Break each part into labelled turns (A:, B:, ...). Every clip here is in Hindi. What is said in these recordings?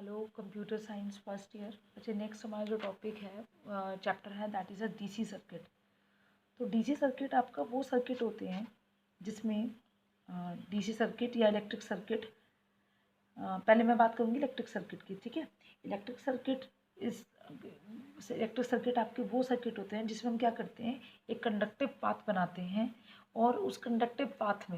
A: Hello computer science first year. अच्छा, नेक्स्ट हमारा जो टॉपिक है चैप्टर है that is a DC circuit. तो डीसी सर्किट आपका वो सर्किट होते हैं जिसमें डीसी सर्किट या इलेक्ट्रिक सर्किट, पहले मैं बात करूँगी इलेक्ट्रिक सर्किट की, ठीक है। इलेक्ट्रिक सर्किट आपके वो सर्किट होते हैं जिसमें हम क्या करते हैं, एक कंडक्टिव पाथ बनाते हैं और उस कंडक्टिव पाथ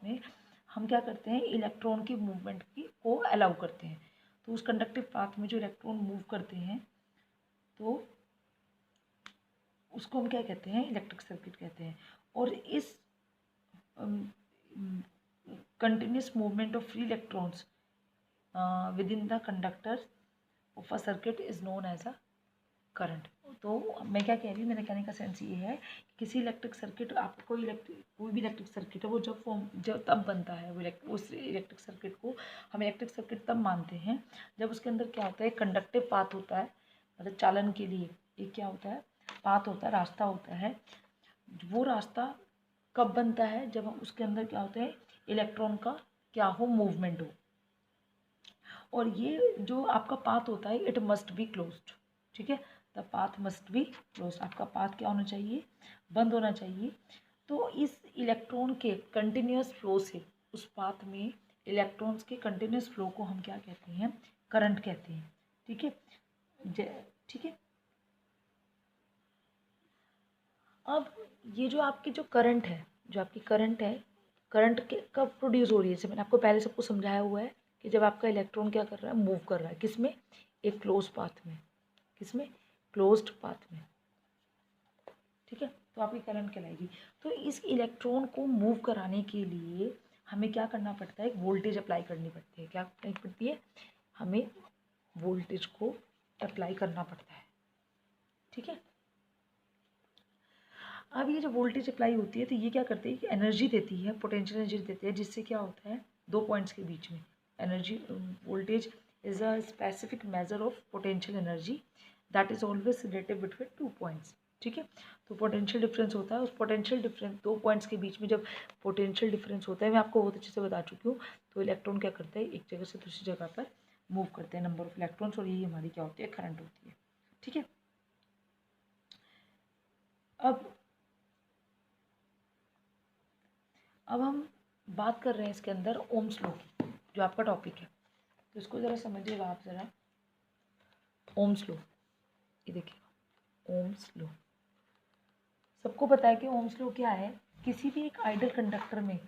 A: में हम क्या करते हैं, इलेक्ट्रॉन की मूवमेंट को अलाउ करते हैं। तो उस कंडक्टिव पाथ में जो इलेक्ट्रॉन मूव करते हैं तो उसको हम क्या कहते हैं, इलेक्ट्रिक सर्किट कहते हैं। और इस continuous movement of free electrons within the conductor of a circuit is known as a current. तो मैं क्या कह रही हूँ, मेरे कहने का सेंस ये है कि किसी इलेक्ट्रिक सर्किट, आपको कोई भी इलेक्ट्रिक सर्किट है वो जब तब बनता है, वो उस इलेक्ट्रिक सर्किट को हम इलेक्ट्रिक सर्किट तब मानते हैं जब उसके अंदर क्या होता है, कंडक्टिव पाथ होता है। मतलब चालन के लिए एक क्या होता है, पाथ होता है, रास्ता होता है। वो रास्ता कब बनता है, जब हम उसके अंदर क्या होता है, इलेक्ट्रॉन का क्या हो, मूवमेंट हो। और ये जो आपका पाथ होता है इट मस्ट बी क्लोज्ड, ठीक है। The path must be close, आपका पाथ क्या होना चाहिए, बंद होना चाहिए। तो इस इलेक्ट्रॉन के कंटिन्यूस फ्लो से, उस पाथ में इलेक्ट्रॉन्स के कंटिन्यूस फ्लो को हम क्या कहते हैं, करंट कहते हैं, ठीक है। ठीक है। अब ये जो आपकी जो करंट है, करंट के कब प्रोड्यूस हो रही है, जैसे मैंने आपको पहले सबको समझाया हुआ है कि जब आपका इलेक्ट्रॉन क्या कर रहा है, मूव कर रहा है, किसमें, एक क्लोज पाथ में, किसमें, क्लोज्ड पाथ में, ठीक है। तो आपकी करंट कहलाएगी। तो इस इलेक्ट्रॉन को मूव कराने के लिए हमें क्या करना पड़ता है, एक वोल्टेज अप्लाई करनी पड़ती है। क्या करनी पड़ती है, हमें वोल्टेज को अप्लाई करना पड़ता है, ठीक है। अब ये जो वोल्टेज अप्लाई होती है तो ये क्या करती है कि एनर्जी देती है, पोटेंशियल एनर्जी देती है, जिससे क्या होता है, दो पॉइंट्स के बीच में energy, voltage is a specific measure of potential energy that is always relative between two points, ठीक है। तो पोटेंशियल डिफरेंस होता है, उस पोटेंशियल डिफरेंस दो पॉइंट्स के बीच में जब पोटेंशियल डिफरेंस होता है, मैं आपको बहुत अच्छे से बता चुकी हूँ। तो इलेक्ट्रॉन क्या करते हैं, एक जगह से दूसरी जगह पर मूव करते हैं, नंबर ऑफ इलेक्ट्रॉन्स, और यही हमारी क्या होती है, करंट होती है, ठीक है। अब हम बात कर रहे हैं इसके अंदर ओम्स लॉ की, जो आपका टॉपिक है। तो इसको ज़रा समझिएगा आप ज़रा, ओम्स लॉ, ये देखिए ओम्स लॉ। सबको पता है कि ओम्स लॉ क्या है। किसी भी एक आइडल कंडक्टर में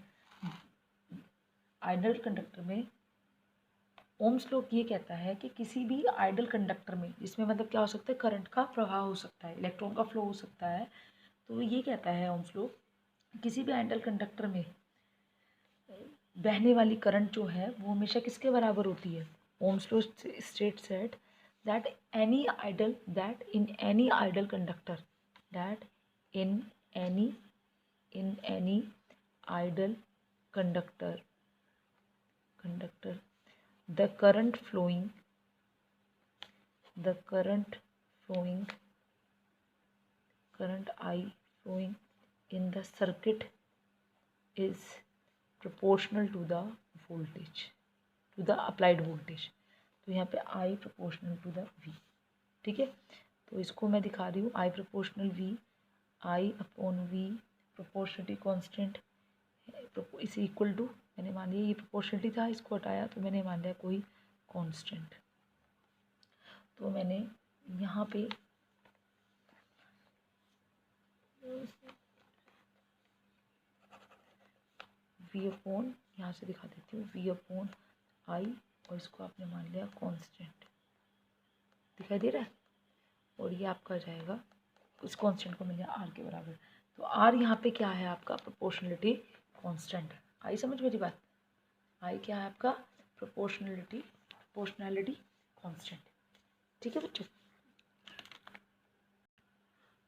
A: ओम्स लॉ ये कहता है कि किसी भी आइडल कंडक्टर में, जिसमें मतलब क्या हो सकता है, करंट का प्रवाह हो सकता है, इलेक्ट्रॉन का फ्लो हो सकता है। तो ये कहता है ओम्स लॉ, किसी भी आइडल कंडक्टर में बहने वाली करंट जो है वो हमेशा किसके बराबर होती है। Ohm's law states that in any ideal conductor, that in any ideal conductor the current flowing current I flowing in the circuit is proportional to the voltage, to the applied voltage। तो यहाँ पे I proportional to the V, ठीक है। तो इसको मैं दिखा रही हूँ, I proportional V, I upon V proportionality constant is equal to, मैंने मान लिया ये प्रोपोर्शनलिटी था, इसको हटाया तो मैंने मान लिया कोई कांस्टेंट। तो मैंने यहाँ पे V अपॉन, यहाँ से दिखा देती हूँ, V अपॉन आई, और इसको आपने मान लिया कांस्टेंट, दिखाई दे रहा है। और ये आपका जाएगा, उस कांस्टेंट को मिल गया R के बराबर। तो R यहाँ पे क्या है, आपका प्रोपोर्शनलिटी कांस्टेंट। आई समझ मेरी बात, आई क्या है आपका, प्रोपोर्शनलिटी कांस्टेंट, ठीक है बच्चों।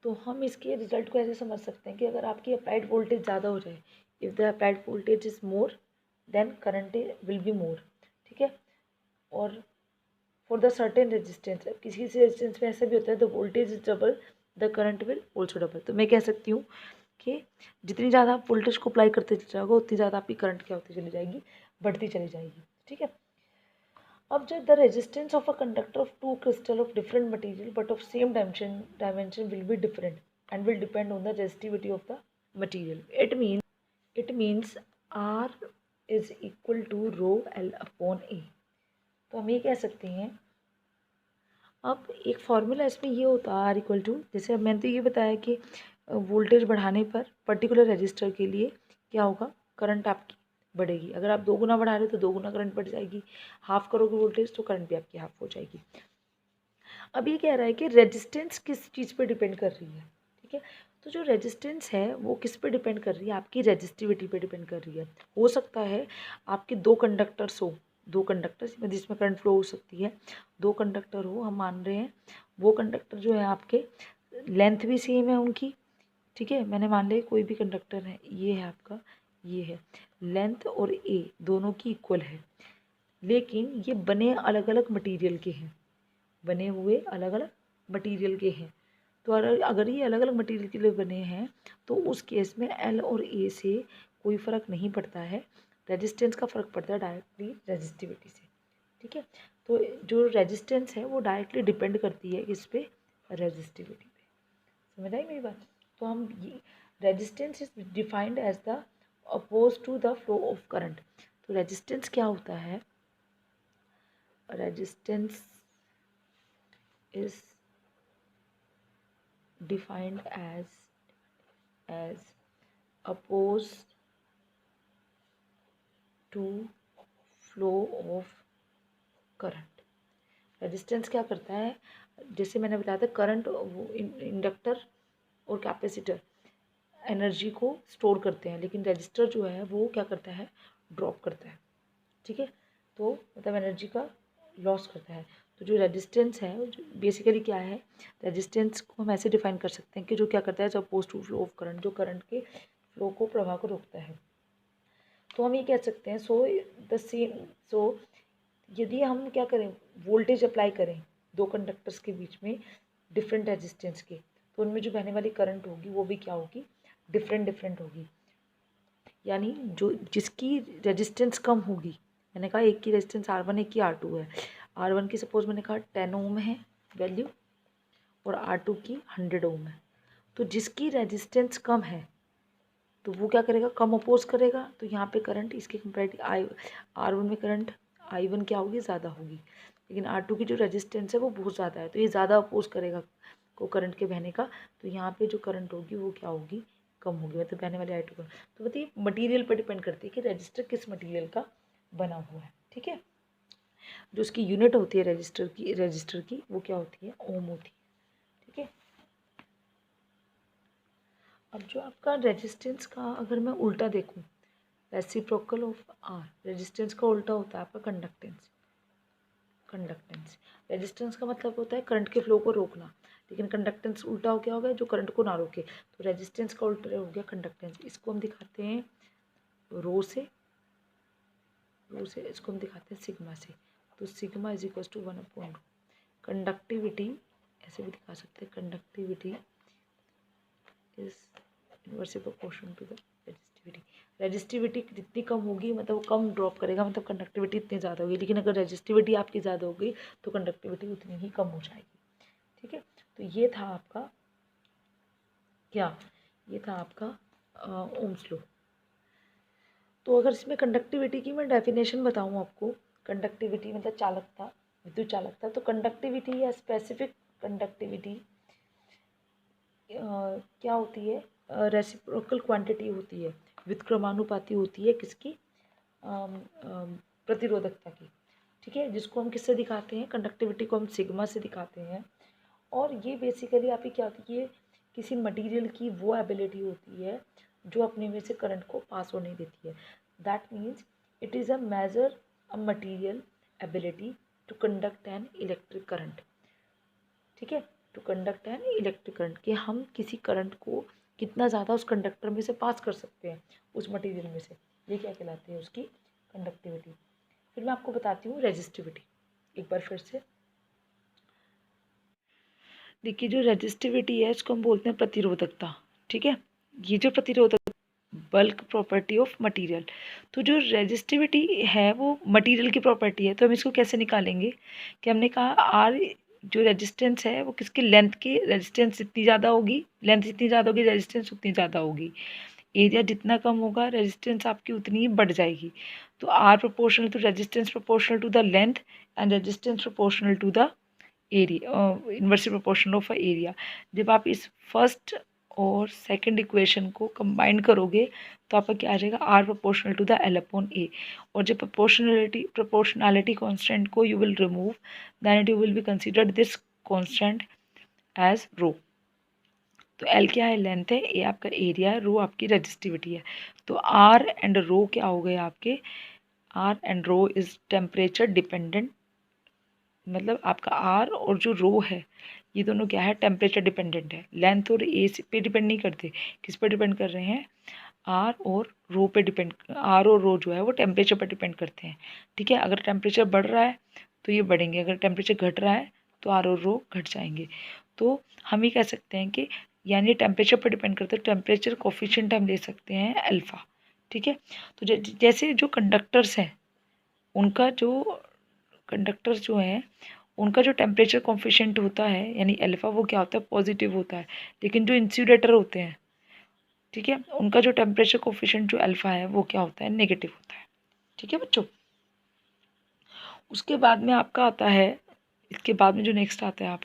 A: तो हम इसके रिजल्ट को ऐसे समझ सकते हैं कि अगर आपकी अप्लाइड वोल्टेज ज़्यादा हो जाए, if the applied voltage is more than current will be more, ठीक है। और फॉर द सर्टेन रेजिस्टेंस, किसी रेजिस्टेंस में ऐसा भी होता है, the voltage is double the current will also double. तो मैं कह सकती हूँ कि जितनी ज़्यादा आप वोल्टेज को अप्लाई करते जाओगे उतनी ज़्यादा आपकी करंट क्या होती चली जाएगी, बढ़ती चली जाएगी, ठीक है। अब जब the resistance of a conductor of two crystal of different material but of same dimension will be different and will depend on the resistivity of the material. It means R is equal to rho L upon A. तो हम ये कह सकते हैं, अब एक फॉर्मूला इसमें ये होता है R इक्वल टू, जैसे अब मैंने तो ये बताया कि वोल्टेज बढ़ाने पर पर्टिकुलर रजिस्टर के लिए क्या होगा, करंट आपकी बढ़ेगी. अगर आप 2 गुना बढ़ा रहे हो तो 2 गुना करंट बढ़ जाएगी. हाफ करोगे वोल्टेज तो करंट भी आपकी हाफ हो जाएगी. अब ये कह रहा है कि रेजिस्टेंस किस चीज़ पे डिपेंड कर रही है. ठीक है, तो जो रेजिस्टेंस है वो किस पे डिपेंड कर रही है, आपकी रेजिस्टिविटी पे डिपेंड कर रही है. हो सकता है आपके 2 कंडक्टर्स हो, 2 कंडक्टर्स जिसमें करंट फ्लो हो सकती है, 2 कंडक्टर हो, हम मान रहे हैं वो कंडक्टर जो है आपके लेंथ भी सेम है उनकी. ठीक है, मैंने मान लिया कोई भी कंडक्टर है, ये है आपका, ये है, लेंथ और ए दोनों की इक्वल है, लेकिन ये बने अलग अलग मटेरियल के हैं, बने हुए अलग अलग मटेरियल के हैं. तो अगर ये अलग अलग मटेरियल के लिए बने हैं तो उस केस में एल और ए से कोई फ़र्क नहीं पड़ता है, रेजिस्टेंस का फ़र्क पड़ता है डायरेक्टली रेजिस्टिविटी से. ठीक है, तो जो रेजिस्टेंस है वो डायरेक्टली डिपेंड करती है इस पे, रेजिस्टिविटी पे. समझ आई मेरी बात. तो हम ये resistance is defined as the oppose to the flow of current. तो रेजिस्टेंस क्या होता है, resistance is defined as opposed to flow of current. Resistance क्या करता है, जैसे मैंने बताया था करंट, वो इंडक्टर और कैपेसिटर एनर्जी को स्टोर करते हैं, लेकिन रजिस्टर जो है वो क्या करता है, ड्रॉप करता है. ठीक है, तो मतलब एनर्जी का लॉस करता है. तो जो रेजिस्टेंस है बेसिकली क्या है, रेजिस्टेंस को हम ऐसे डिफाइन कर सकते हैं कि जो क्या करता है, oppose to flow of current, जो करंट के फ्लो को, प्रवाह को रोकता है. तो हम ये कह सकते हैं, सो यदि हम क्या करें, वोल्टेज अप्लाई करें 2 कंडक्टर्स के बीच में डिफरेंट रेजिस्टेंस के, तो उनमें जो बहने वाली करंट होगी वो भी क्या होगी, डिफरेंट होगी. यानी जो जिसकी रेजिस्टेंस कम होगी, मैंने कहा एक की रेजिस्टेंस R1 एक की R2 है, R1 की सपोज मैंने कहा 10 ओम है वैल्यू और R2 की 100 ओम है. तो जिसकी रेजिस्टेंस कम है तो वो क्या करेगा, कम अपोज करेगा. तो यहाँ पे करंट इसके कंपेरेटिव R1 में करंट I1 क्या होगी, ज़्यादा होगी, लेकिन R2 की जो रेजिस्टेंस है वो बहुत ज़्यादा है, तो ये ज़्यादा अपोज करेगा को करंट के बहने का. तो यहाँ पे जो करंट होगी वो क्या होगी, कम होगी, मतलब बहने वाले I2 का. तो बताइए मटेरियल पर डिपेंड करती है कि रजिस्टर किस मटेरियल का बना हुआ है. ठीक है, जो उसकी यूनिट होती है रजिस्टर की वो क्या होती है, ओम होती है. ठीक है, अब जो आपका रेजिस्टेंस का अगर मैं उल्टा देखूं, रेसिप्रोकल ऑफ आर, रेजिस्टेंस का उल्टा होता है आपका कंडक्टेंस. रेजिस्टेंस का मतलब होता है करंट के फ्लो को रोकना, लेकिन कंडक्टेंस उल्टा हो गया होगा, जो करंट को ना रोके. तो रेजिस्टेंस का उल्टा हो गया कंडक्टेंस. इसको हम दिखाते हैं रो से, इसको हम दिखाते हैं सिग्मा से. तो सिग्मा इज इक्वल टू 1/रो. कंडक्टिविटी ऐसे भी दिखा सकते हैं, conductivity is inversely proportional to the resistivity. Resistivity जितनी कम होगी मतलब वो कम ड्रॉप करेगा, मतलब कंडक्टिविटी इतनी ज़्यादा होगी, लेकिन अगर रेजिस्टिविटी आपकी ज़्यादा होगी तो कंडक्टिविटी उतनी ही कम हो जाएगी. ठीक है, तो ये था आपका क्या, ये था आपका ओम्स लॉ. तो अगर इसमें कंडक्टिविटी की मैं डेफिनेशन बताऊँ आपको, कंडक्टिविटी मतलब चालकता, विद्युत चालकता. तो कंडक्टिविटी या स्पेसिफिक कंडक्टिविटी क्या होती है, रेसिप्रोकल क्वांटिटी होती है, व्युत्क्रमानुपाती होती है किसकी, प्रतिरोधकता की. ठीक है, जिसको हम किससे दिखाते हैं, कंडक्टिविटी को हम सिग्मा से दिखाते हैं. और ये बेसिकली आपकी क्या होती है, किसी मटेरियल की वो एबिलिटी होती है जो अपने में से करंट को पास होने देती है. That means it is a measure a material ability to conduct an electric current. ठीक है, to conduct an electric current, कि हम किसी करंट को कितना ज़्यादा उस कंडक्टर में से पास कर सकते हैं, उस मटेरियल में से, ये क्या कहलाती है, उसकी कंडक्टिविटी. फिर मैं आपको बताती हूँ रेजिस्टिविटी एक बार फिर से. देखिए जो रेजिस्टिविटी है इसको हम बोलते हैं प्रतिरोधकता. ठीक है, ये जो प्रतिरोधक बल्क प्रॉपर्टी ऑफ मटेरियल। तो जो रेजिस्टिविटी है वो मटेरियल की प्रॉपर्टी है, तो हम इसको कैसे निकालेंगे कि हमने कहा आर जो रेजिस्टेंस है वो किसके लेंथ की रेजिस्टेंस जितनी ज़्यादा होगी, लेंथ जितनी ज़्यादा होगी रेजिस्टेंस उतनी ज़्यादा होगी, एरिया जितना कम होगा रेजिस्टेंस आपकी उतनी ही बढ़ जाएगी। तो R proportional to resistance proportional to the length and resistance proportional to the area, inversely proportional of area. जब आप इस फर्स्ट और सेकंड इक्वेशन को कंबाइन करोगे तो आपका क्या आ जाएगा, R proportional to the L upon A. और जब प्रोपोर्शनैलिटी कांस्टेंट को you will remove then it you will be considered this constant as rho. तो एल क्या है, लेंथ है, ए आपका एरिया है, रो आपकी रेजिस्टिविटी है। तो आर एंड रो क्या हो गए आपके, R and rho is temperature dependent, मतलब आपका आर और जो रो है ये दोनों क्या है, टेम्परेचर डिपेंडेंट है। लेंथ और ए पे डिपेंड नहीं करते, किस पर डिपेंड कर रहे हैं, आर और रो पे डिपेंड, आर और रो जो है वो टेम्परेचर पर डिपेंड करते हैं। ठीक है, अगर टेम्परेचर बढ़ रहा है तो ये बढ़ेंगे, अगर टेम्परेचर घट रहा है तो आर और रो घट जाएंगे। तो हम ये कह सकते हैं कि यानी टेम्परेचर पर डिपेंड करते हैं, टेम्परेचर कोफिशिएंट हम ले सकते हैं अल्फ़ा। ठीक है, तो जैसे जो कंडक्टर्स हैं उनका जो कंडक्टर्स जो हैं उनका जो टेम्परेचर कोफिशिएंट होता है यानी अल्फ़ा वो क्या होता है, पॉजिटिव होता है। लेकिन जो इंसुलेटर होते हैं, ठीक है, उनका जो टेम्परेचर कोफिशिएंट जो अल्फ़ा है वो क्या होता है, नेगेटिव होता है। ठीक है बच्चों, उसके बाद में आपका आता है, इसके बाद में जो नेक्स्ट आता है आपका